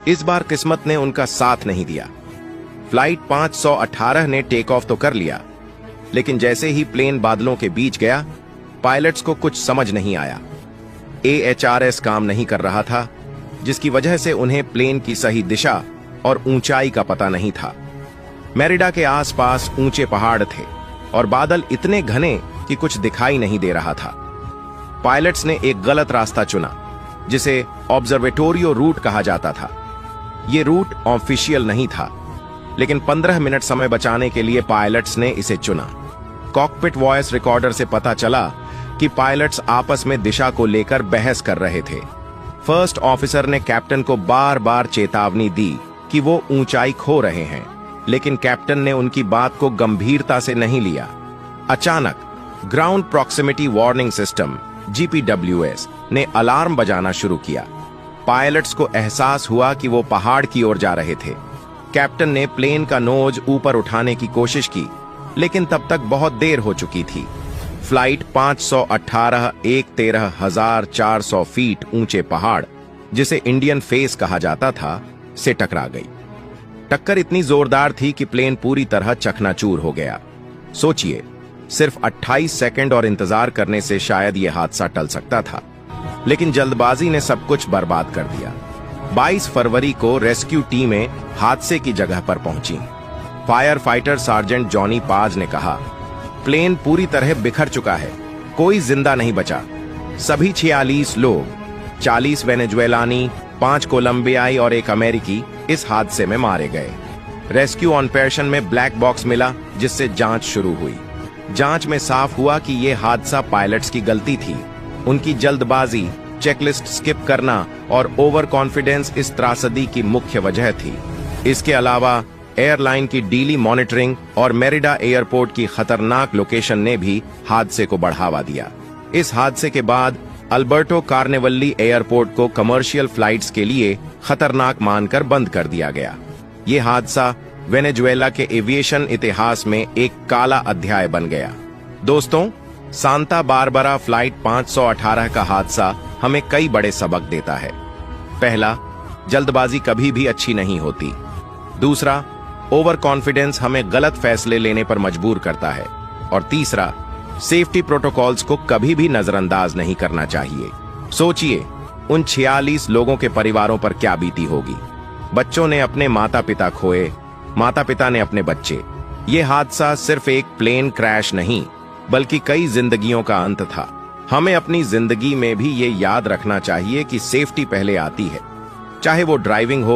इस बार किस्मत ने उनका साथ नहीं दिया। फ्लाइट 518 ने टेक ऑफ तो कर लिया, लेकिन जैसे ही प्लेन बादलों के बीच गया, पायलट्स को कुछ समझ नहीं आया। AHRS काम नहीं कर रहा था, जिसकी वजह से उन्हें प्लेन की सही दिशा और ऊंचाई का पता नहीं था। मेरिडा के आसपास ऊंचे पहाड़ थे और बादल इतने घने कि कुछ दिखाई नहीं दे रहा था। पायलट्स ने एक गलत रास्ता चुना, जिसे ऑब्जर्वेटोरियो रूट कहा जाता था। यह रूट ऑफिशियल नहीं था, लेकिन 15 मिनट समय बचाने के लिए पायलट्स ने इसे चुना। कॉकपिट वॉइस रिकॉर्डर से पता चला कि पायलट्स आपस में दिशा को लेकर बहस कर रहे थे। फर्स्ट ऑफिसर ने कैप्टन को बार बार चेतावनी दी कि वो ऊंचाई खो रहे हैं, लेकिन कैप्टन ने उनकी बात को गंभीरता से नहीं लिया। अचानक ground proximity warning system GPWS ने अलार्म बजाना शुरू किया। पायलट्स को एहसास हुआ कि वो पहाड़ की ओर जा रहे थे। कैप्टन ने प्लेन का नोज ऊपर उठाने की कोशिश की, लेकिन तब तक बहुत देर हो चुकी थी। फ्लाइट 518 एक 13,400 फीट ऊंचे पहाड़, जिसे इंडियन फेस कहा जाता था, से टकरा गई। टक्कर इतनी जोरदार थी कि प्लेन पूरी तरह चकनाचूर हो गया। सोचिए, सिर्फ 28 सेकंड और इंतजार करने से शायद यह हादसा टल सकता था, लेकिन जल्दबाजी ने सब कुछ बर्बाद कर दिया। 22 फरवरी को रेस्क्यू टीमें हादसे की जगह पर पहुंची। फायर फाइटर सार्जेंट जॉनी पाज ने कहा, प्लेन पूरी तरह बिखर चुका है, कोई जिंदा नहीं बचा। सभी 46 लोग, 40 वेनेजुएलानी, 5 कोलंबियाई और 1 अमेरिकी इस हादसे में मारे गए। रेस्क्यू ऑपरेशन में ब्लैक बॉक्स मिला, जिससे जांच शुरू हुई। जांच में साफ हुआ कि यह हादसा पायलट्स की गलती थी। उनकी जल्दबाजी, चेकलिस्ट स्किप करना और ओवर कॉन्फिडेंस इस त्रासदी की मुख्य वजह थी। इसके अलावा एयरलाइन की डीली मॉनिटरिंग और मेरिडा एयरपोर्ट की खतरनाक लोकेशन ने भी हादसे को बढ़ावा दिया। इस हादसे के बाद अल्बर्टो कार्नेवल्ली एयरपोर्ट को कमर्शियल फ्लाइट्स के लिए खतरनाक मानकर बंद कर दिया गया। यह हादसा वेनेजुएला के एविएशन इतिहास में एक काला अध्याय बन गया। दोस्तों, सांता बारबरा फ्लाइट 518 का हादसा हमें कई बड़े सबक देता है। पहला, जल्दबाजी कभी भी अच्छी नहीं होती। दूसरा, ओवर कॉन्फिडेंस हमें गलत फैसले लेने पर मजबूर करता है। और तीसरा, सेफ्टी प्रोटोकॉल्स को कभी भी नजरअंदाज नहीं करना चाहिए। सोचिए, उन 46 लोगों के परिवारों पर क्या बीती होगी। बच्चों ने अपने माता पिता खोए, माता पिता ने अपने बच्चे। ये हादसा सिर्फ एक प्लेन क्रैश नहीं, बल्कि कई जिंदगियों का अंत था। हमें अपनी जिंदगी में भी ये याद रखना चाहिए कि सेफ्टी पहले आती है, चाहे वो ड्राइविंग हो